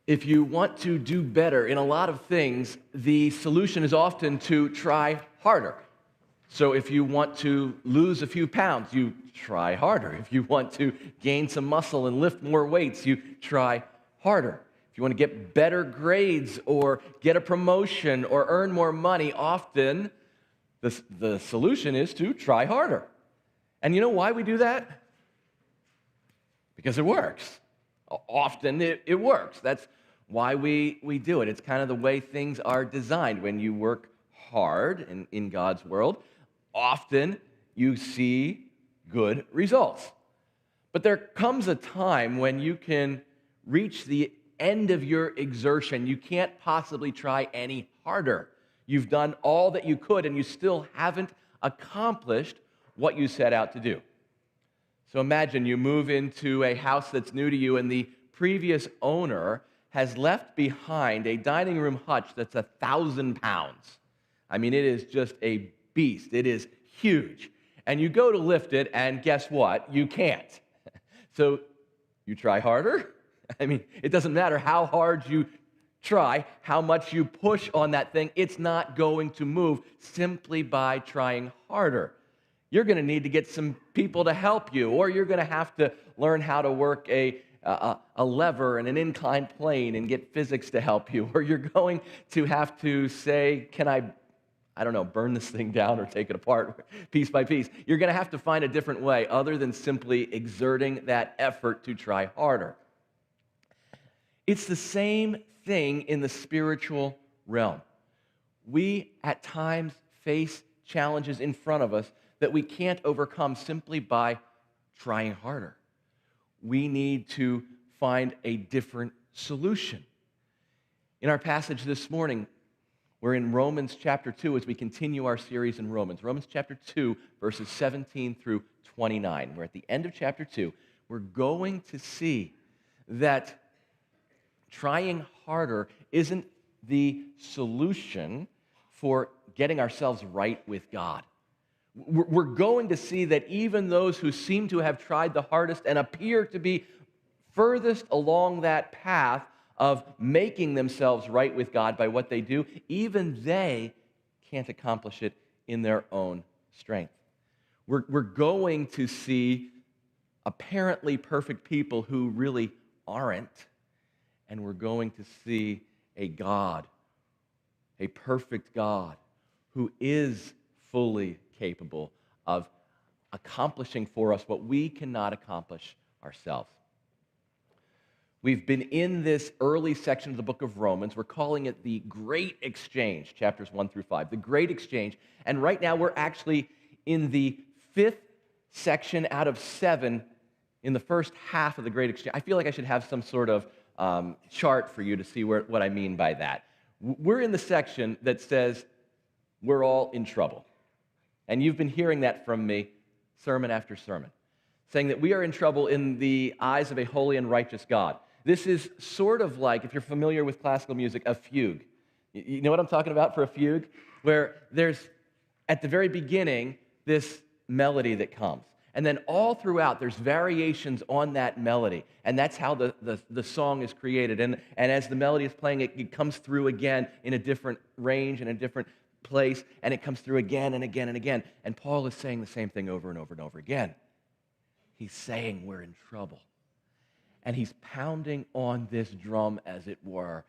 If you want to do better in a lot of things, the solution is often to try harder. So if you want to lose a few pounds, you try harder. If you want to gain some muscle and lift more weights, you try harder. If you want to get better grades or get a promotion or earn more money, often the solution is to try harder. And you know why we do that? Because it works. Often it works. That's why we do it. It's kind of the way things are designed. When you work hard in God's world, often you see good results. But there comes a time when you can reach the end of your exertion. You can't possibly try any harder. You've done all that you could, and you still haven't accomplished what you set out to do. So imagine you move into a house that's new to you, and the previous owner has left behind a dining room hutch that's 1,000 pounds. I mean, it is just a beast. It is huge. And you go to lift it, and guess what? You can't. So you try harder. I mean, it doesn't matter how hard you try, how much you push on that thing, it's not going to move simply by trying harder. You're going to need to get some people to help you, or you're going to have to learn how to work a lever and an inclined plane and get physics to help you, or you're going to have to say, can I don't know, burn this thing down or take it apart piece by piece. You're going to have to find a different way other than simply exerting that effort to try harder. It's the same thing in the spiritual realm. We, at times, face challenges in front of us that we can't overcome simply by trying harder. We need to find a different solution. In our passage this morning, we're in Romans chapter 2 as we continue our series in Romans. Romans chapter 2, verses 17 through 29. We're at the end of chapter 2. We're going to see that trying harder isn't the solution for getting ourselves right with God. We're going to see that even those who seem to have tried the hardest and appear to be furthest along that path of making themselves right with God by what they do, even they can't accomplish it in their own strength. We're going to see apparently perfect people who really aren't, and we're going to see a God, a perfect God, who is fully capable of accomplishing for us what we cannot accomplish ourselves. We've been in this early section of the book of Romans. We're calling it the Great Exchange, chapters 1 through 5, the Great Exchange. And right now we're actually in the 5th section out of 7 in the first half of the Great Exchange. I feel like I should have some sort of chart for you to see what I mean by that. We're in the section that says we're all in trouble. And you've been hearing that from me sermon after sermon, saying that we are in trouble in the eyes of a holy and righteous God. This is sort of like, if you're familiar with classical music, a fugue. You know what I'm talking about for a fugue? Where there's, at the very beginning, this melody that comes. And then all throughout, there's variations on that melody. And that's how the song is created. And as the melody is playing, it comes through again in a different range and a different place, and it comes through again and again and again. And Paul is saying the same thing over and over and over again. He's saying we're in trouble. And he's pounding on this drum, as it were,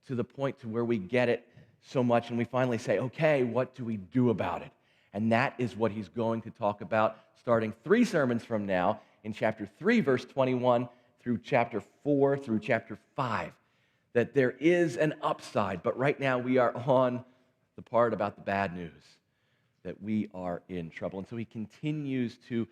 to the point to where we get it so much, and we finally say, okay, what do we do about it? And that is what he's going to talk about starting 3 sermons from now in chapter 3, verse 21, through chapter 4, through chapter 5, that there is an upside, but right now we are on the part about the bad news, that we are in trouble. And so he continues to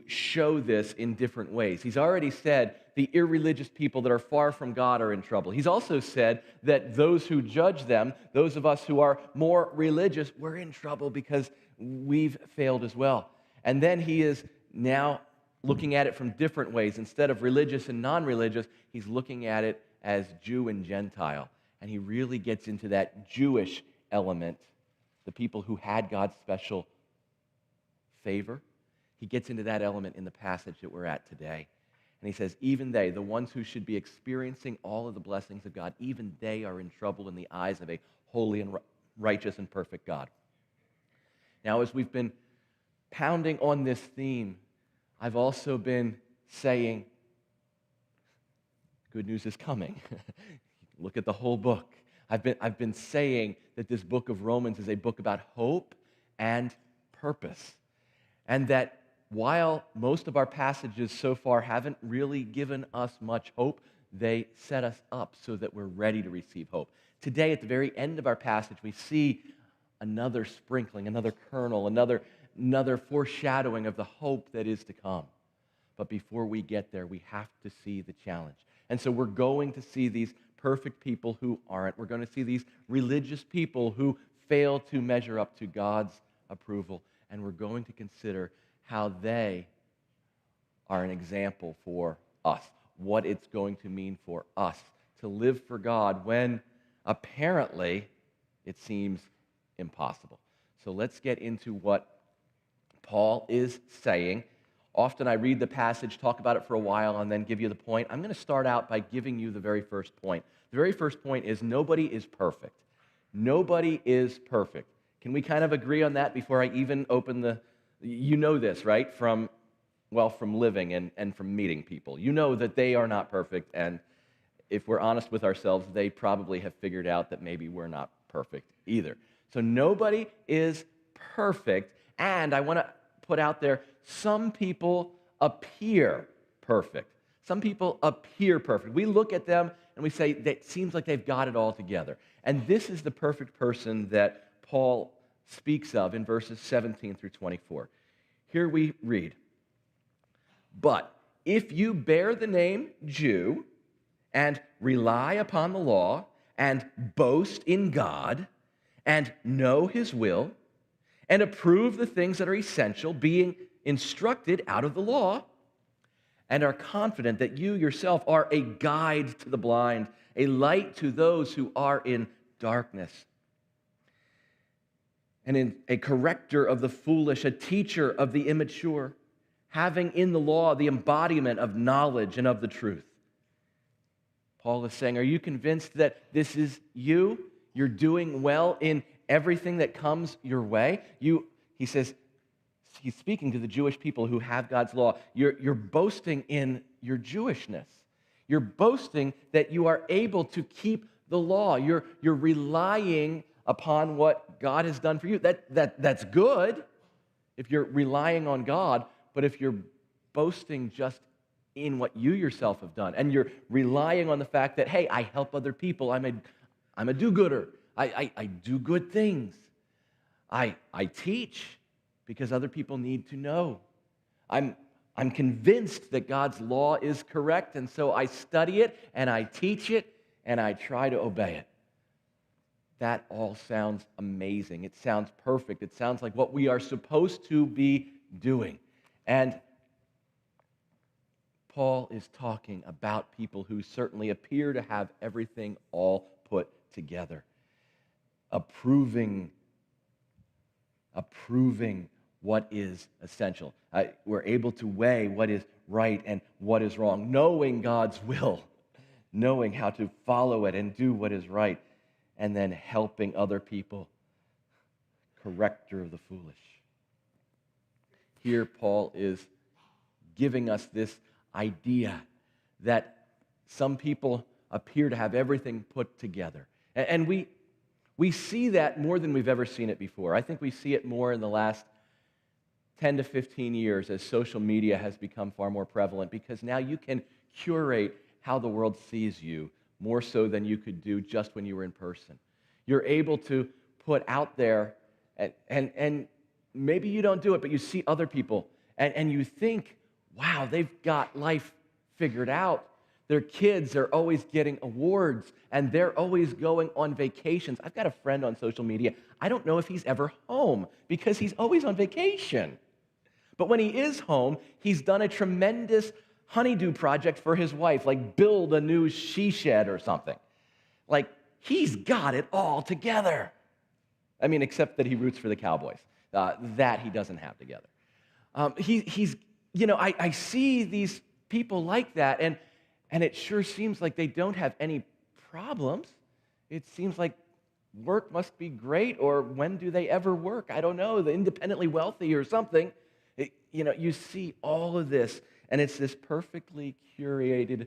show this in different ways. He's already said the irreligious people that are far from God are in trouble. He's also said that those who judge them, those of us who are more religious, we're in trouble because we've failed as well. And then he is now looking at it from different ways. Instead of religious and non-religious, he's looking at it as Jew and Gentile. And he really gets into that Jewish element, the people who had God's special favor. He gets into that element in the passage that we're at today. And he says, even they, the ones who should be experiencing all of the blessings of God, even they are in trouble in the eyes of a holy and righteous and perfect God. Now, as we've been pounding on this theme, I've also been saying, good news is coming. Look at the whole book. I've been saying that this book of Romans is a book about hope and purpose. And that while most of our passages so far haven't really given us much hope, they set us up so that we're ready to receive hope. Today, at the very end of our passage, we see another sprinkling, another kernel, another foreshadowing of the hope that is to come. But before we get there, we have to see the challenge. And so we're going to see these perfect people who aren't. We're going to see these religious people who fail to measure up to God's approval. And we're going to consider how they are an example for us, what it's going to mean for us to live for God when apparently it seems impossible. So let's get into what Paul is saying. Often I read the passage, talk about it for a while, and then give you the point. I'm going to start out by giving you the very first point. The very first point is nobody is perfect. Nobody is perfect. Can we kind of agree on that before I even open the... You know this, right? From living and from meeting people. You know that they are not perfect, and if we're honest with ourselves, they probably have figured out that maybe we're not perfect either. So nobody is perfect, and I want to put out there, some people appear perfect. Some people appear perfect. We look at them and we say, it seems like they've got it all together. And this is the perfect person that Paul speaks of in verses 17 through 24. Here we read, "But if you bear the name Jew and rely upon the law and boast in God and know His will and approve the things that are essential, being instructed out of the law, and are confident that you yourself are a guide to the blind, a light to those who are in darkness, and in a corrector of the foolish, a teacher of the immature, having in the law the embodiment of knowledge and of the truth." Paul is saying, are you convinced that this is you? You're doing well in everything that comes your way? He says, he's speaking to the Jewish people who have God's law. You're boasting in your Jewishness. You're boasting that you are able to keep the law. You're relying upon what God has done for you. That's good if you're relying on God, but if you're boasting just in what you yourself have done, and you're relying on the fact that, hey, I help other people, I'm a do-gooder, I do good things, I teach because other people need to know, I'm convinced that God's law is correct, and so I study it, and I teach it, and I try to obey it. That all sounds amazing. It sounds perfect. It sounds like what we are supposed to be doing. And Paul is talking about people who certainly appear to have everything all put together, approving what is essential. We're able to weigh what is right and what is wrong, knowing God's will, knowing how to follow it and do what is right, and then helping other people, corrector of the foolish. Here Paul is giving us this idea that some people appear to have everything put together. And we see that more than we've ever seen it before. I think we see it more in the last 10 to 15 years as social media has become far more prevalent, because now you can curate how the world sees you more so than you could do just when you were in person. You're able to put out there, and maybe you don't do it, but you see other people, and you think, wow, they've got life figured out. Their kids are always getting awards, and they're always going on vacations. I've got a friend on social media. I don't know if he's ever home because he's always on vacation. But when he is home, he's done a tremendous honeydew project for his wife, like build a new she shed or something. Like, he's got it all together. I mean, except that he roots for the Cowboys. That he doesn't have together. I see these people like that, and it sure seems like they don't have any problems. It seems like work must be great, or when do they ever work? I don't know, the independently wealthy or something. You see all of this, and it's this perfectly curated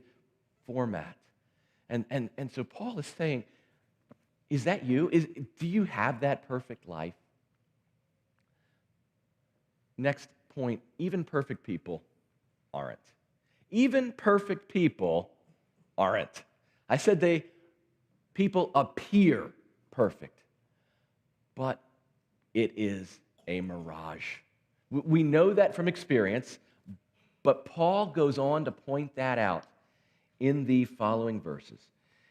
format. And so Paul is saying, is that you? Do you have that perfect life? Next point, even perfect people aren't. Even perfect people aren't. I said people appear perfect, but it is a mirage. We know that from experience, but Paul goes on to point that out in the following verses.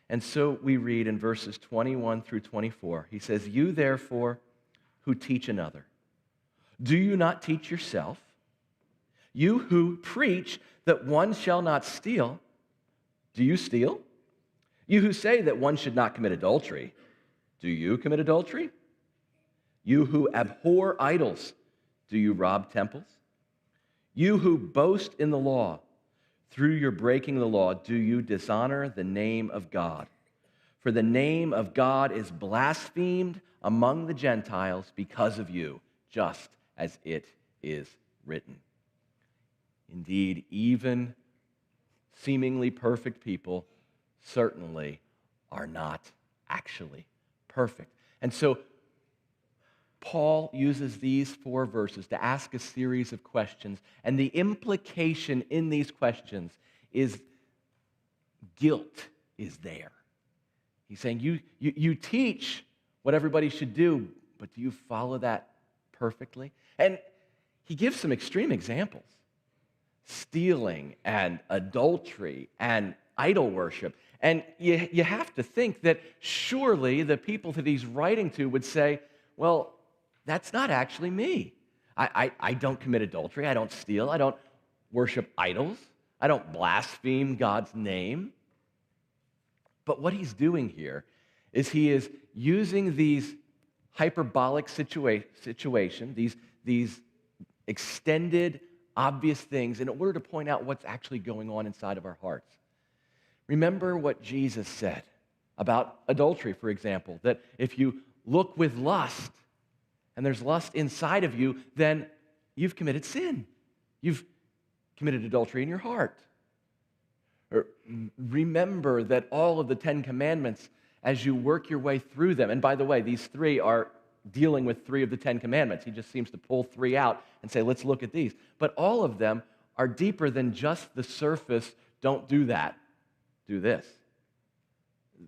And so we read in verses 21 through 24, he says, "You therefore who teach another, do you not teach yourself? You who preach that one shall not steal, do you steal? You who say that one should not commit adultery, do you commit adultery? You who abhor idols, do you rob temples? You who boast in the law, through your breaking the law, do you dishonor the name of God? For the name of God is blasphemed among the Gentiles because of you, just as it is written." Indeed, even seemingly perfect people certainly are not actually perfect. And so Paul uses these 4 verses to ask a series of questions, and the implication in these questions is guilt is there. He's saying, you teach what everybody should do, but do you follow that perfectly? And he gives some extreme examples. Stealing and adultery and idol worship. And you have to think that surely the people that he's writing to would say, well, that's not actually me. I don't commit adultery. I don't steal. I don't worship idols. I don't blaspheme God's name. But what he's doing here is he is using these hyperbolic situation, these extended, obvious things in order to point out what's actually going on inside of our hearts. Remember what Jesus said about adultery, for example, that if you look with lust and there's lust inside of you, then you've committed sin. You've committed adultery in your heart. Or remember that all of the 10 commandments, as you work your way through them, and by the way, these 3 are dealing with 3 of the 10 commandments. He just seems to pull 3 out and say, let's look at these. But all of them are deeper than just the surface, don't do that, do this.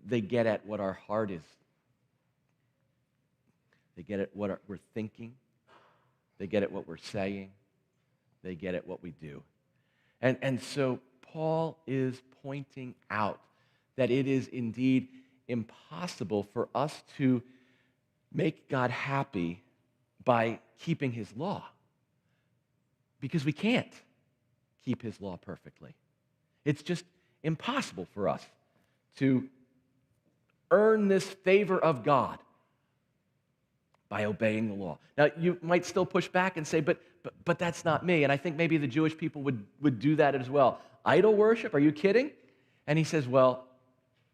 They get at what our heart is. They get at what we're thinking. They get at what we're saying. They get at what we do. And so Paul is pointing out that it is indeed impossible for us to make God happy by keeping his law, because we can't keep his law perfectly. It's just impossible for us to earn this favor of God by obeying the law. Now, you might still push back and say, but that's not me. And I think maybe the Jewish people would do that as well. Idol worship, are you kidding? And he says, well,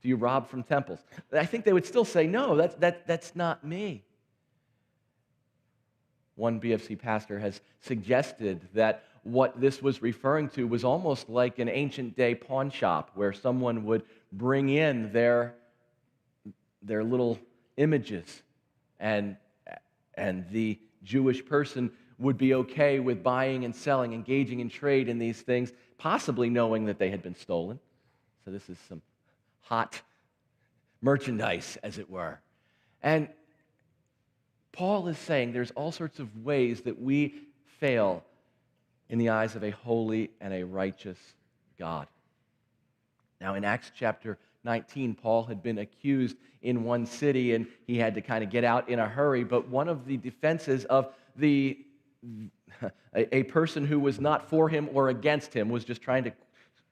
do you rob from temples? I think they would still say, no, that's not me. One BFC pastor has suggested that what this was referring to was almost like an ancient day pawn shop where someone would bring in their little images, and the Jewish person would be okay with buying and selling, engaging in trade in these things, possibly knowing that they had been stolen. So this is some hot merchandise, as it were. And Paul is saying there's all sorts of ways that we fail in the eyes of a holy and a righteous God. Now, in Acts chapter 19, Paul had been accused in one city, and he had to kind of get out in a hurry. But one of the defenses of a person who was not for him or against him, was just trying to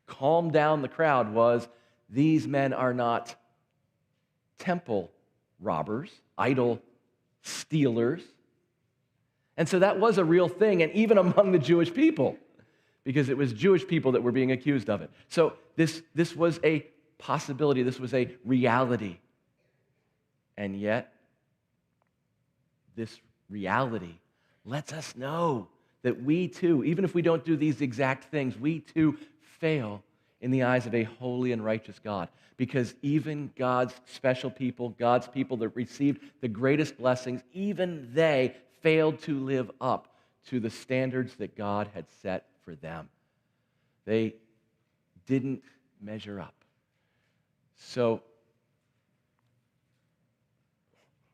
calm down the crowd, was these men are not temple robbers, idol stealers. And so that was a real thing, and even among the Jewish people. because it was Jewish people that were being accused of it. So this was a possibility. This was a reality. And yet, this reality lets us know that we too, even if we don't do these exact things, we too fail in the eyes of a holy and righteous God. Because even God's special people, God's people that received the greatest blessings, even they failed to live up to the standards that God had set for them. They didn't measure up. So,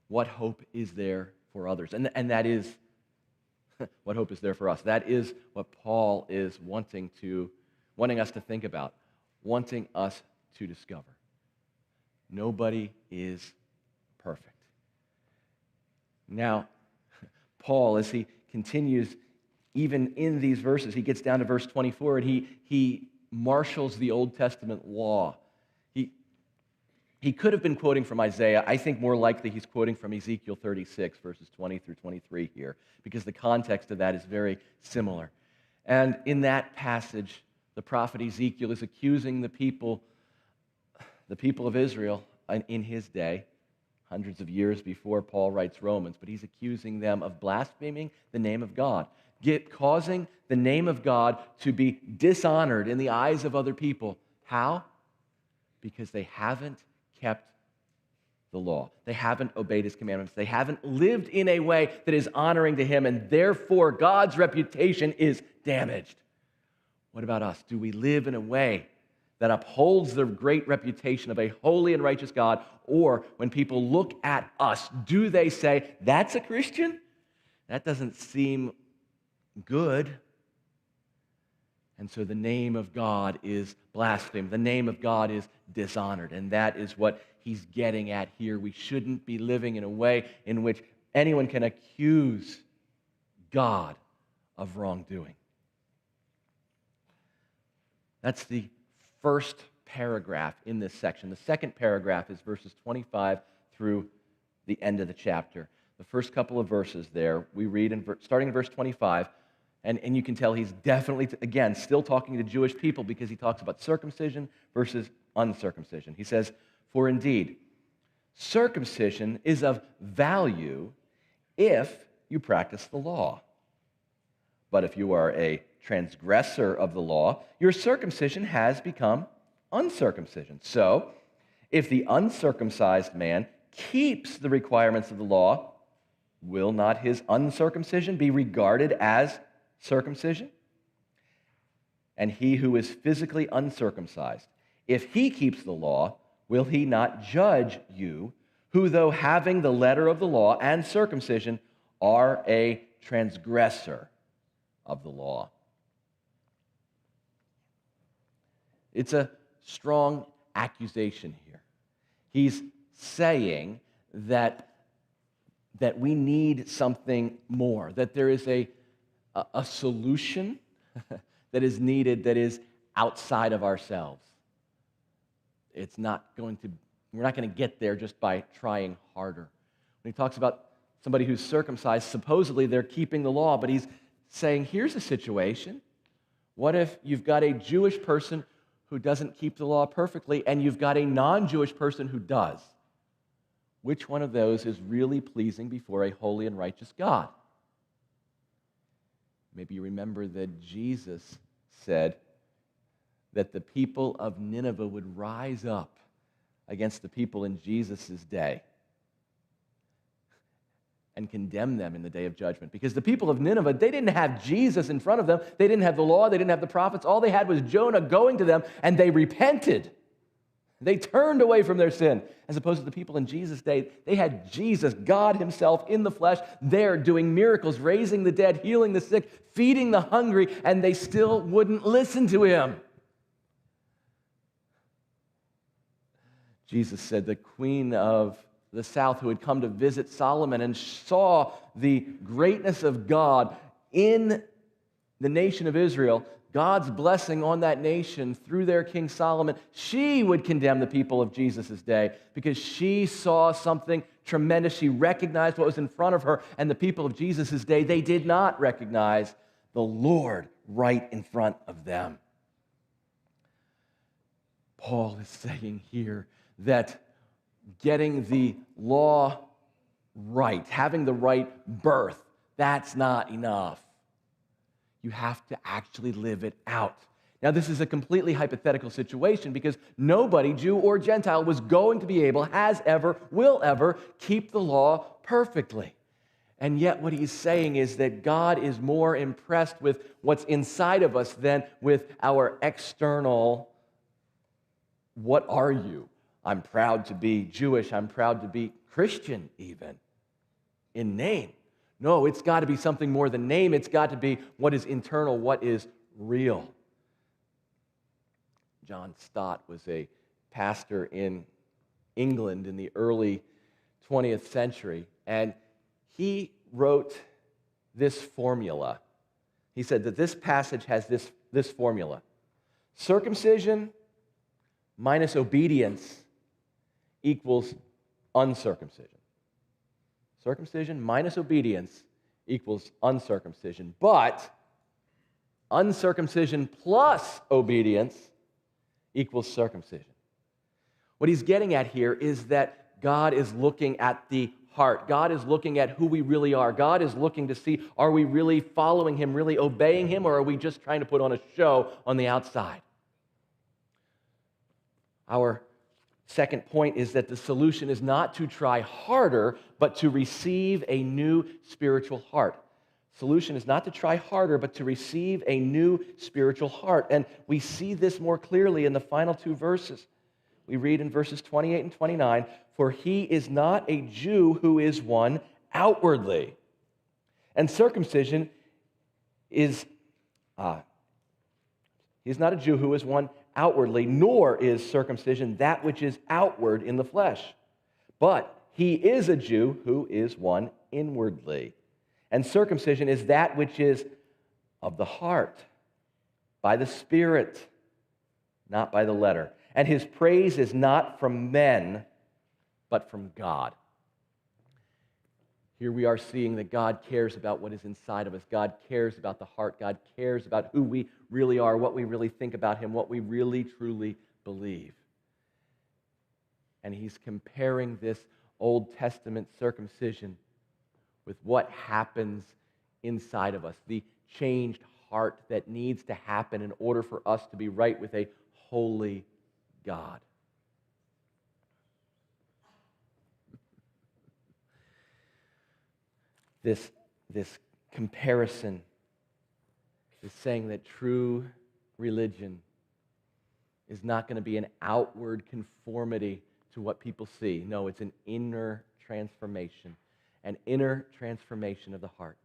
what hope is there for others? And that is, what hope is there for us? That is what Paul is wanting us to think about, wanting us to discover. Nobody is perfect. Now, Paul, as he continues, even in these verses, he gets down to verse 24, and he marshals the Old Testament law. He could have been quoting from Isaiah. I think more likely he's quoting from Ezekiel 36, verses 20 through 23 here, because the context of that is very similar. And in that passage, the prophet Ezekiel is accusing the people of Israel in his day, hundreds of years before Paul writes Romans, but he's accusing them of blaspheming the name of God, causing the name of God to be dishonored in the eyes of other people. How? Because they haven't kept the law. They haven't obeyed his commandments. They haven't lived in a way that is honoring to him, and therefore God's reputation is damaged. What about us? Do we live in a way that upholds the great reputation of a holy and righteous God? Or when people look at us, do they say, that's a Christian? That doesn't seem good. And so the name of God is blasphemed. The name of God is dishonored. And that is what he's getting at here. We shouldn't be living in a way in which anyone can accuse God of wrongdoing. That's the first paragraph in this section. The second paragraph is verses 25 through the end of the chapter. The first couple of verses there, we read starting in verse 25, and you can tell he's definitely, again, still talking to Jewish people because he talks about circumcision versus uncircumcision. He says, "For indeed, circumcision is of value if you practice the law. But if you are a transgressor of the law, your circumcision has become uncircumcision. So, if the uncircumcised man keeps the requirements of the law, will not his uncircumcision be regarded as circumcision? And he who is physically uncircumcised, if he keeps the law, will he not judge you, who though having the letter of the law and circumcision are a transgressor of the law?" It's a strong accusation here. He's saying that we need something more, that there is a solution that is needed that is outside of ourselves. We're not going to get there just by trying harder. When he talks about somebody who's circumcised, supposedly they're keeping the law, but he's saying, here's a situation. What if you've got a Jewish person who doesn't keep the law perfectly, and you've got a non-Jewish person who does? Which one of those is really pleasing before a holy and righteous God? Maybe you remember that Jesus said that the people of Nineveh would rise up against the people in Jesus' day and condemn them in the day of judgment. Because the people of Nineveh, they didn't have Jesus in front of them. They didn't have the law. They didn't have the prophets. All they had was Jonah going to them, and they repented. They turned away from their sin. As opposed to the people in Jesus' day, they had Jesus, God himself in the flesh, there doing miracles, raising the dead, healing the sick, feeding the hungry, and they still wouldn't listen to him. Jesus said the queen of the south who had come to visit Solomon and saw the greatness of God in the nation of Israel, God's blessing on that nation through their King Solomon, she would condemn the people of Jesus' day because she saw something tremendous. She recognized what was in front of her, and the people of Jesus' day, they did not recognize the Lord right in front of them. Paul is saying here that getting the law right, having the right birth, that's not enough. You have to actually live it out. Now, this is a completely hypothetical situation because nobody, Jew or Gentile, was going to be able, has ever, will ever, keep the law perfectly. And yet what he's saying is that God is more impressed with what's inside of us than with our external, what are you? I'm proud to be Jewish, I'm proud to be Christian even, in name. No, it's got to be something more than name. It's got to be what is internal, what is real. John Stott was a pastor in England in the early 20th century, and he wrote this formula. He said that this passage has this formula. Circumcision minus obedience equals uncircumcision. Circumcision minus obedience equals uncircumcision. But uncircumcision plus obedience equals circumcision. What he's getting at here is that God is looking at the heart. God is looking at who we really are. God is looking to see, are we really following Him, really obeying Him, or are we just trying to put on a show on the outside? Our second point is that the solution is not to try harder, but to receive a new spiritual heart. Solution is not to try harder, but to receive a new spiritual heart. And we see this more clearly in the final two verses. We read in verses 28 and 29, "For he is not a Jew who is one outwardly. And circumcision is, he is not a Jew who is one outwardly, nor is circumcision that which is outward in the flesh. But he is a Jew who is one inwardly. And circumcision is that which is of the heart, by the Spirit, not by the letter. And his praise is not from men, but from God." Here we are seeing that God cares about what is inside of us. God cares about the heart. God cares about who we really are, what we really think about Him, what we really, truly believe. And He's comparing this Old Testament circumcision with what happens inside of us, the changed heart that needs to happen in order for us to be right with a holy God. This comparison is saying that true religion is not going to be an outward conformity to what people see. No, it's an inner transformation of the heart.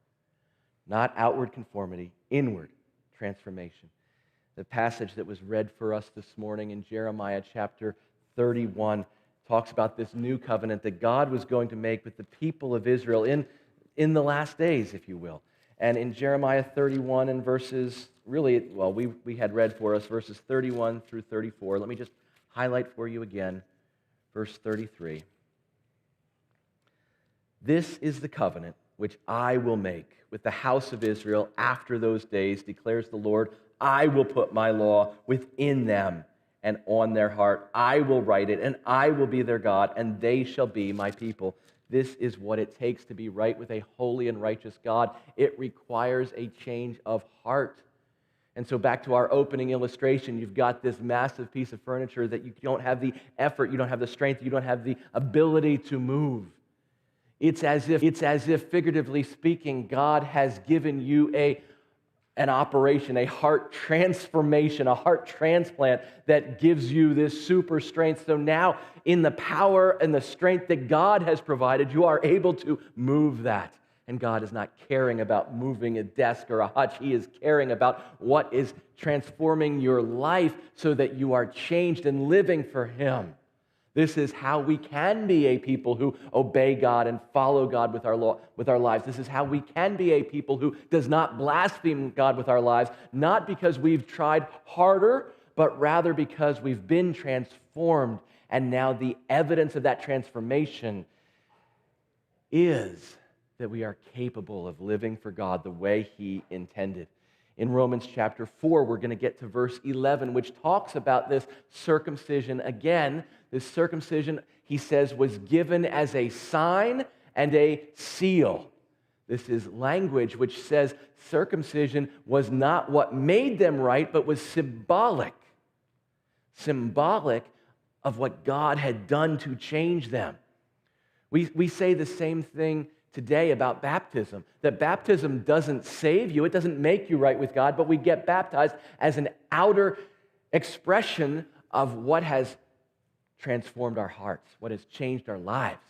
Not outward conformity, inward transformation. The passage that was read for us this morning in Jeremiah chapter 31 talks about this new covenant that God was going to make with the people of Israel in the last days, if you will. And in Jeremiah 31 and verses, we had read for us verses 31 through 34. Let me just highlight for you again, verse 33. "This is the covenant which I will make with the house of Israel after those days, declares the Lord. I will put my law within them and on their heart. I will write it, and I will be their God, and they shall be my people." This is what it takes to be right with a holy and righteous God. It requires a change of heart. And so back to our opening illustration, you've got this massive piece of furniture that you don't have the effort, you don't have the strength, you don't have the ability to move. It's as if, figuratively speaking, God has given you an operation, a heart transformation, a heart transplant that gives you this super strength. So now, in the power and the strength that God has provided, you are able to move that. And God is not caring about moving a desk or a hutch. He is caring about what is transforming your life so that you are changed and living for Him. This is how we can be a people who obey God and follow God with our lives. This is how we can be a people who does not blaspheme God with our lives, not because we've tried harder, but rather because we've been transformed. And now the evidence of that transformation is that we are capable of living for God the way He intended. In Romans chapter 4, we're going to get to verse 11, which talks about this circumcision again. This circumcision, he says, was given as a sign and a seal. This is language which says circumcision was not what made them right, but was symbolic. Symbolic of what God had done to change them. We say the same thing today about baptism, that baptism doesn't save you, it doesn't make you right with God, but we get baptized as an outer expression of what has transformed our hearts, what has changed our lives.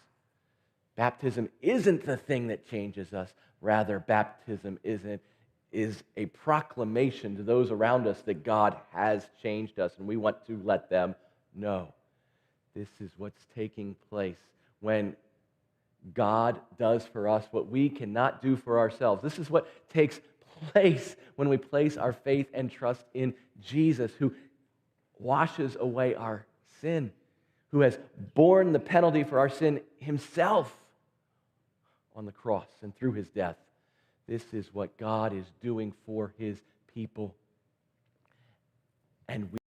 Baptism isn't the thing that changes us. Rather, baptism is a proclamation to those around us that God has changed us, and we want to let them know. This is what's taking place when God does for us what we cannot do for ourselves. This is what takes place when we place our faith and trust in Jesus, who washes away our sin, who has borne the penalty for our sin himself on the cross and through his death. This is what God is doing for his people. And we